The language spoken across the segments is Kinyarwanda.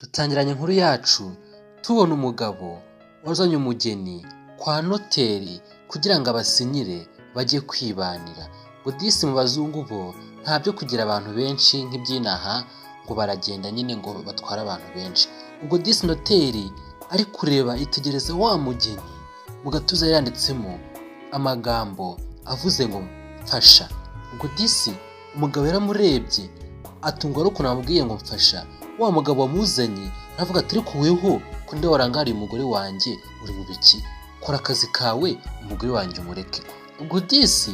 Dutangiranye inkuru yacu tubona umugabo wazanye umugeni kwa noteri kugira ngo abasinyire bajye kwibanira. Ngo disi mu bazungu bo nta byo kugira abantu benshi nk'iby'inaha ngo baragenda nyine ngo batware abantu benshi. Ubwo disi noteri ari kureba itegereza wa mugeni mu gatuza yanditsemo amagambo avuze ngo mfasha. Ubwo disi umugabo yaramurebye atungwa n'ukuntu amubwiye ngo mfasha. Wa mugabo wamuzanye aravuga ati ariko weho ko nde warangariye umugore wanjye uri mu biki? Kora akazi kawe umugore wanjye umureke. Ubwo disi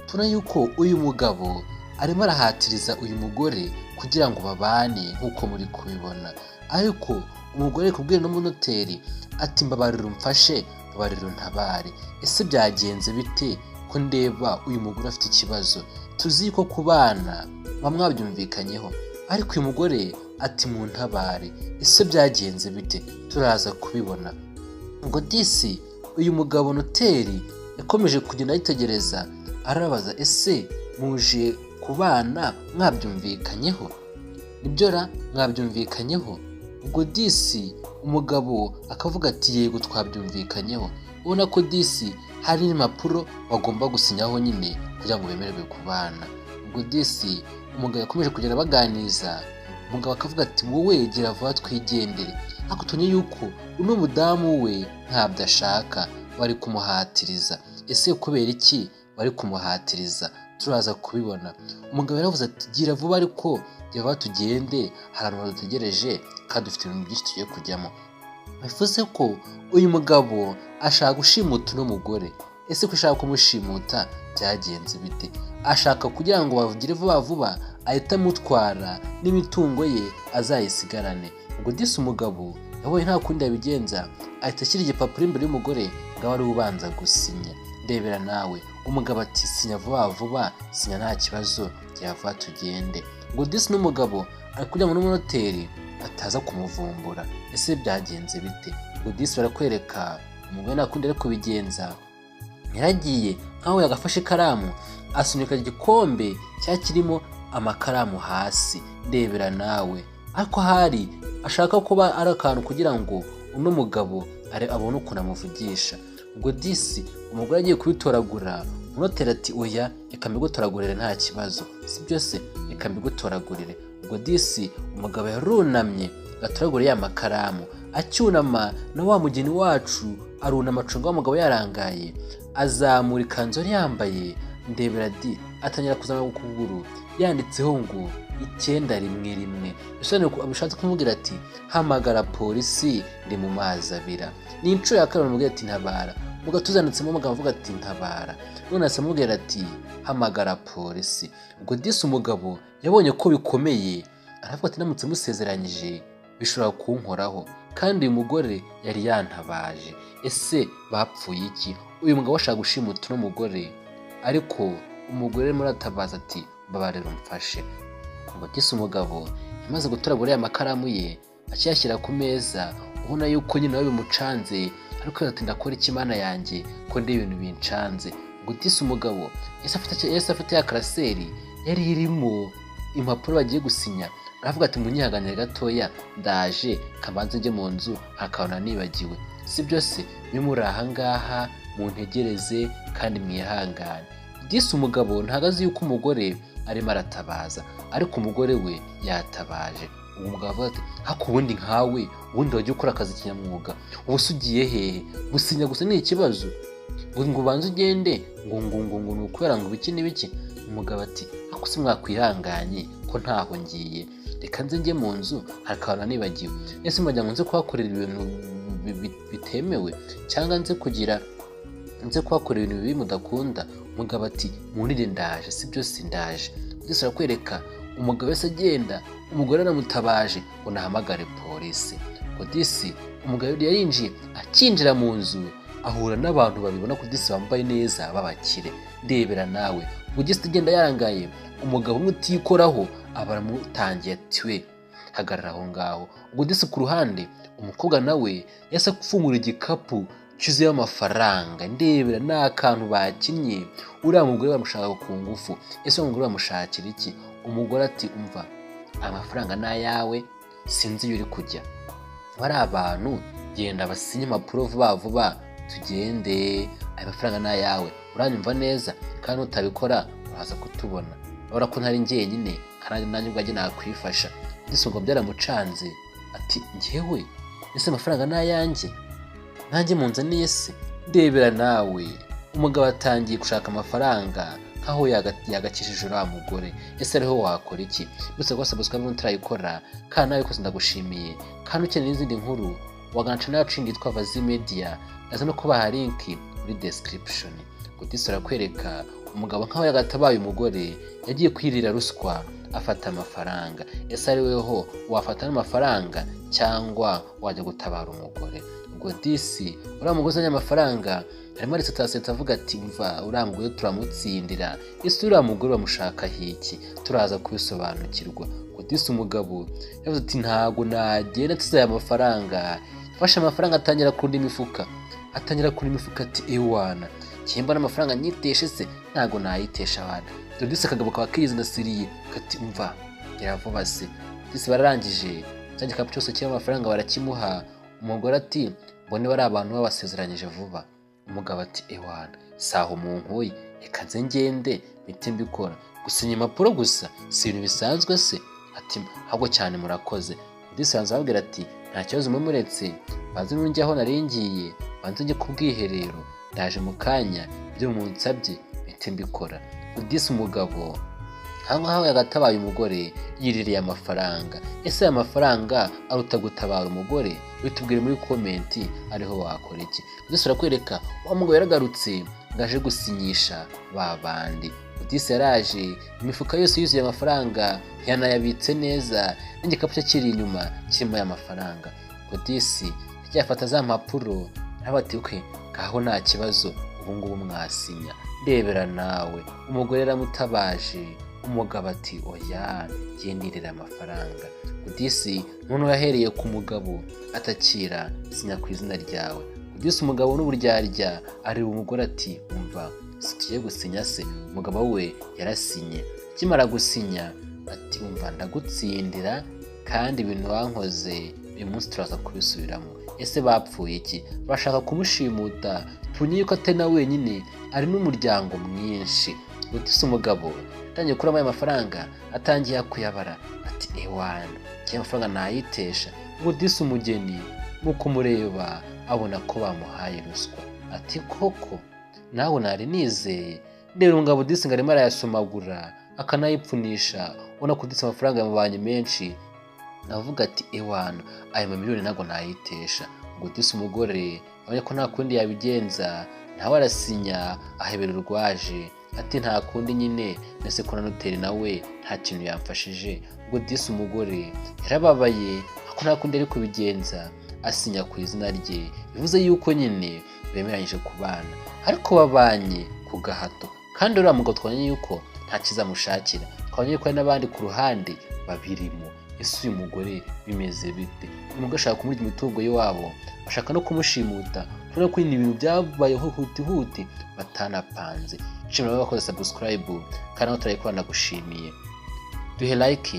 tubona yuko uyu mugabo arimo arahatiriza uyu mugore kugira ngo babane nk'uko muri kubibona, ariko umugore ari kubwira n'umunoteri ati mbabarira umfashe, mbabarira untabare. Ese byagenze bite ko ndeba uyu mugore afite ikibazo? Tuzi ko ku bana mwabyumvikanyeho, ariko uyu mugore ati muntabare. Ese byagenze bite? Turaza kubibona. Ngo disi uyu mugabo noteri yakomeje kugenda yitegereza arabaza, ese muje ku bana mwabyumvikanyeho? Nibyo ra mwabyumvikanyeho? Ubwo disi umugabo akavuga ati yego twabyumvikanyeho. Ubona ko disi hari impapuro bagomba gusinyaho nyine kugira ngo bemererwe ku bana. Ubwo disi umugabo yakomeje kugenda baganiriza, umugabo akavuga ati wowe gira vuba twigendere. Ariko tubonye yuko uno mudamu we ntabyo ashaka, bari kumuhatiriza. Ese kubera iki bari kumuhatiriza? Turaza kubibona. Umugabo yaravuze ati gira vuba ariko gira vuba tugende, hari abantu badutegereje kandi dufite ibintu byinshi tugiye kujyamo. Bivuze ko uyu mugabo ashaka gushimuta uno mugore. Ese ko ashaka kumushimuta byagenze bite? Ashaka kugira ngo bavugire vuba vuba ahita amutwara n'imitungo ye azayisigarane. Ubwo disi umugabo yabonye nta kundi yabigenza, ahita ashyira igipapuro imbere y'umugore ngo abe ari ubanza gusinya. Ndebera nawe. Umugabo ati sinya vuba vuba, sinya nta kibazo, gira vuba tugende. Ubwo disi n'umugabo ari kugira ngo n'umunoteri ataza kumuvumbura. Ese byagenze bite? Ubwo disi barakwereka umugore nta kundi ari kubigenza, yaragiye nkaho yagafashe ikaramu asunika igikombe cyakirimo amakaramu hasi. Ndebera nawe. Ariko hari ashaka kuba ari akantu kugira ngo uno mugabo abone ukuntu amuvugisha. Ubwo disi umugore agiye kubitoragura, umunoteri ati oya reka mbigutoragurire nta kibazo. Si byose reka mbigutoragurire. Ubwo disi umugabo yarunamye gatoragura ya makaramu, acyunama na wa mugeni wacu arunama acunga wa mugabo yarangaye, azamura ikanzu yari yambaye. Ndebera di atangira kuzana ukuguru yanditseho ngo 911. Bisobanuye abishatse kumubwira ati hamagara polisi ndi mu mazi abira. Ni inshuro ya kabiri amubwira ati ntabara. Mu gatuza yanditsemo amagambo avuga ati ntabara. None asamubwira ati hamagara polisi. Ubwo disi umugabo yabonye ko bikomeye, aravuga ati ndamutse musezeranyije bishobora kunkoraho, kandi uyu mugore yari yantabaje. Ese bapfuye iki? Uyu mugabo ashaka gushimuta uno mugore, ariko umugore muratabaza ati mbabarira umfashe. Ubwo disi umugabo yamaze gutoragura ya makaramu ye akiyashyira ku meza, ubona yuko nyine nawe bimucanze, ariko ati ndakora iki mana yanjye ko ndi ibintu bincanze. Ubwo disi umugabo yahise afite ya karaseri yari irimo impapuro bagiye gusinya, aravuga ati munyihaganire gatoya ndaje kabanze njye mu nzu hakabona nibagiwe. Si byose bimuri aha ngaha muntegereze kandi mwihangane. Disi umugabo ntagazi yuko umugore arimo aratabaza, ariko umugore we yatabaje. Uwo mugabo avuga ati hako ubundi nkawe ubundi wajya ukora akazi kinyamwuga, ubu se ugiye hehe? Gusinya gusa ni ikibazo ngo ubanze ugende ngo ni ukubera ngo ibiki n'ibiki? Umugabo ati hako se mwakwihanganye ko ntaho ngiye, reka nze njye mu nzu hakabona nibagiwe. Ese mwagira ngo nze kuhakorera ibintu bitemewe cyangwa nze kuhakorera ibintu bibi mudakunda? Umugabo ati munire ndaje. Si byose ndaje. Disi arakwereka umugabo wese agenda, umugore aramutabaje ngo nahamagare polisi. Ngo disi umugabo yarinjiye, akinjira mu nzu ahura n'abantu babibona ko disi bambaye neza babakire. Ndebera nawe. Ubwo disi agenda yarangaye, umugabo umwe utikoraho aba aramutangiye ati we hagarara aho ngaho. Ubwo disi ku ruhande umukobwa nawe yasa gufungura igikapu cyuzuyeho amafaranga. Ndebera ni akantu bakinnye, uriya mugore bamushaka ku ngufu. Ese uwo mugore bamushakira iki? Umugore ati umva amafaranga ni ayawe, sinzi iyo uri kujya, bari abantu genda basinye impapuro vuba vuba tugende, ayo mafaranga ni ayawe, uranyumva neza, kandi utabikora uraza kutubona, urabona ko ntari njyenyine kandi nanjye ubwanjye nakwifasha. Disi ngo byaramucanze ati njyewe ese amafaranga ni ayanjye, nanjye munzaniye se? Ndebera nawe, umugabo atangiye gushaka amafaranga nkaho yagakishije uriya mugore. Ese ariho wakora iki? Gusa rwose subscribe nturayikora, kandi nawe kose ndagushimiye, kandi ukeneye n'izindi nkuru wagana channel yacu yitwa Vazi Media, ndaza no kubaha link muri description. Disi arakwereka umugabo nkaho yagatabaye umugore yagiye kwirira ruswa afata amafaranga. Ese ari weho wafata n'amafaranga cyangwa wajya gutabara umugore? Ubwo Disi uriya mugore uzanye amafaranga arimo arisetasetsa avuga ati mva uriya mugore turamutsindira. Ese uriya mugore bamushakaho iki? Turaza kubisobanukirwa. Disi umugabo yavuze ati ntago nagenda tuzaye amafaranga. Fasha amafaranga atangira kundi imifuka ati ewana kimba n'amafaranga nyiteshe se? Ntago nayitesha abana. Disi akagabo kaba kizinasiriye kati umva gera vuba se. Disi bararangije cya gikapu cyose cy'amafaranga amafaranga barakimuha. Umugore ati mbone bari abantu babasezeranyije vuba. Umugabo ati ewana saho mu nkuye, reka nze ngende mpite mbikora, gusinya impapuro gusa si ibintu bisanzwe se? Ati ahubwo cyane murakoze. Disi arababwira ati nta kibazo mumuretse banze nunjye aho nari ngiye, banze njye ku bwiherero, ndaje mu kanya ibyo munsabye mpite mbikora. Disi umugabo aho yagatabaye umugore yiririye amafaranga. Ese aya mafaranga aruta gutabara umugore? Bitubwire muri komenti ariho wakora iki. Disi arakwereka wa mugabo yaragarutse ngaje gusinyisha babandi. Disi yaraje imifuka yose yuzuye amafaranga yanayabitse neza, n'igikapu cye kiri inyuma kirimo aya mafaranga. Disi yafata za mpapuro arabati uke ngaho nta kibazo, ubu ngubu mwasinya. Ndebera nawe, umugore yaramutabaje. Umugabo ati oya gendirira amafaranga. Disi none yahereye ku mugabo atakira sinya ku izina ryawe. Disi umugabo n'uburyarya ari umugore ati umva sikiye gusinya se? Umugabo we yarasinye. Kimara gusinya ati umva ndagutsindira, kandi ibintu wankoze uyu munsi turaza kubisubiramo. Ese bapfuye iki? Bashaka kumushimuta, tunyiye ko atari na wenyine, ari n'umuryango mwinshi. Disi umugabo atangiye kuramo aya mafaranga atangiye kuyabara ati ewana kiya amafaranga nayitesha. Disi umugeni mu kumureba abona ko bamuhaye ruswa ati koko nawe nari nizeye. Ndero umugabo Disi ngarimo arayasomagura akanayipfunisha, ubona ko Disi amafaranga yamubanye menshi, avuga ati ewana aya miliyoni ntago nayitesha. Disi umugore abonye ko nta kundi yabigenza, nawe arasinya ahebera urwaje ati nta kundi nyine, nese ko na noteri nawe nta kintu yamfashije. Disi umugore yarababaye ako nta kundi ari kubigenza, asinya ku izina rye, bivuze yuko nyine bemeranyije kubana, ariko babanye ku gahato. Kandi uriya mugabo twabonye yuko nta kizamushakira, twabonye ko hari n'abandi ku ruhande babirimo. Ese uyu mugore bimeze bite? Uyu mugore ashaka kumurya imitungo y'iwabo, bashaka no kumushimuta. Urabona ko ibintu byabayeho huti batanapanze. Nshimira abakoze subscribe, kandi aho turayikora ndagushimiye. Duhe like,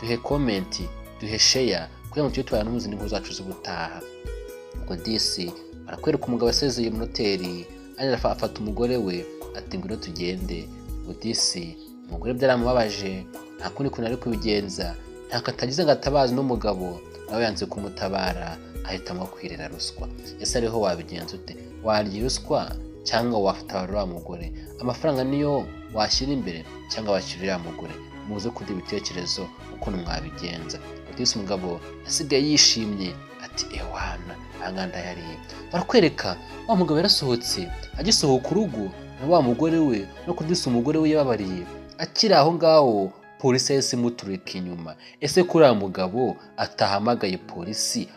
duhe comment, duhe share kugira ngo tujye tubana n'izindi nkuru zacu z'ubutaha. Disi arakwereka umugabo asezeye mu noteri, afata umugore we ati ngwino tugende. Disi umugore byaramubabaje, nta kundi kuntu ari kubigenza, ntako atagize ngo atabaze n'umugabo, nawe yanze kumutabara ahitamo kwirira ruswa. Ese ariho wabigenza ute? Warya ruswa cyangwa watabara uriya mugore? Amafaranga niyo washyira imbere cyangwa washyira uriya mugore? Muze kugira ibitekerezo ukuntu mwabigenza. Disi umugabo yasigaye yishimye ati ewana anganda yariye. Barakwereka wa mugabo yarasohotse, agisohoka urugo na wa mugore we, no Disi umugore we yababariye. Akiri aho ngaho polisi yahise imuturika inyuma. Ese kuri uriya mugabo atahamagaye polisi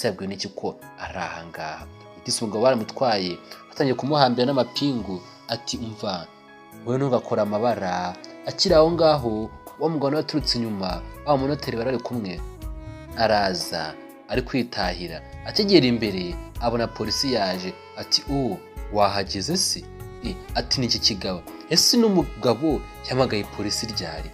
yabwiwe n'iki ko ari aha ngaha? Disi umugabo baramutwaye batangiye kumuhambira n'amapingu ati umva wowe ntugakora amabara. Akiri aho ngaho wa mugabo nawe aturutse inyuma, wa munoteri barari kumwe araza ari kwitahira. Akigera imbere abona polisi yaje ati wahageze se? Ati ni iki kigabo? Ese n'umugabo yamagaye polisi ryari?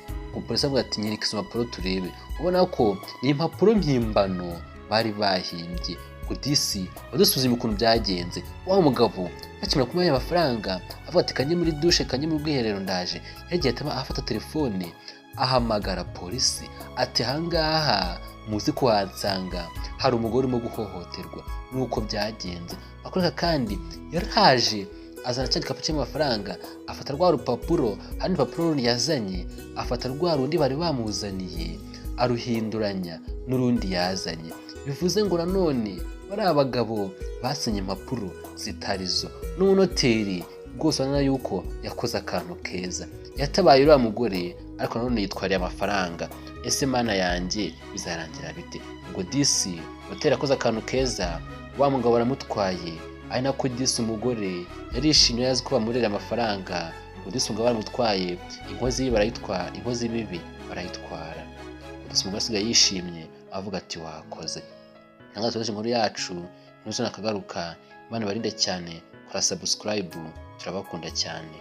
Polisi avuga ati nyereka izo mpapuro turebe. ubona ko ni impapuro mpimbano bari bahimbye. ngo disi wadusuzumye ukuntu byagenze. Wa mugabo bakimara kumuha amafaranga avuga ati kanye muri dushe, kanye mu bwiherero ndaje, yagiye afata telefone ahamagara polisi ati ahangaha muzi ko wansanga hari umugore urimo guhohoterwa. Nuko byagenze. Akoreka kandi yaraje azana cya gikapu cy'amafaranga, afata rwa rupapuro, hano urupapuro yazanye afata rwa rundi bari bamuzaniye aruhinduranya n'urundi yazanye. Bivuze ngo nanone bari abagabo basinye impapuro zitarizo. N'umunoteri rwose urabona yuko yakoze akantu keza, yatabaye uriya mugore ariko nanone yitwariye amafaranga. Ese mana yanjye bizarangira bite? ngo disi noteri yakoze akantu keza, wa mugabo baramutwaye, ari nako disi umugore yarishimye yazi ko bamurera amafaranga. ngo disi umugabo baramutwaye, inkozi ye barayitwara, inkozi bibi barayitwara. disi umugore asigaye yishimye avuga ati wakoze. Nanga tuzaje inkuru yacu ntuzana akagaruka. Imana barinde cyane, kora subscribe, turabakunda cyane.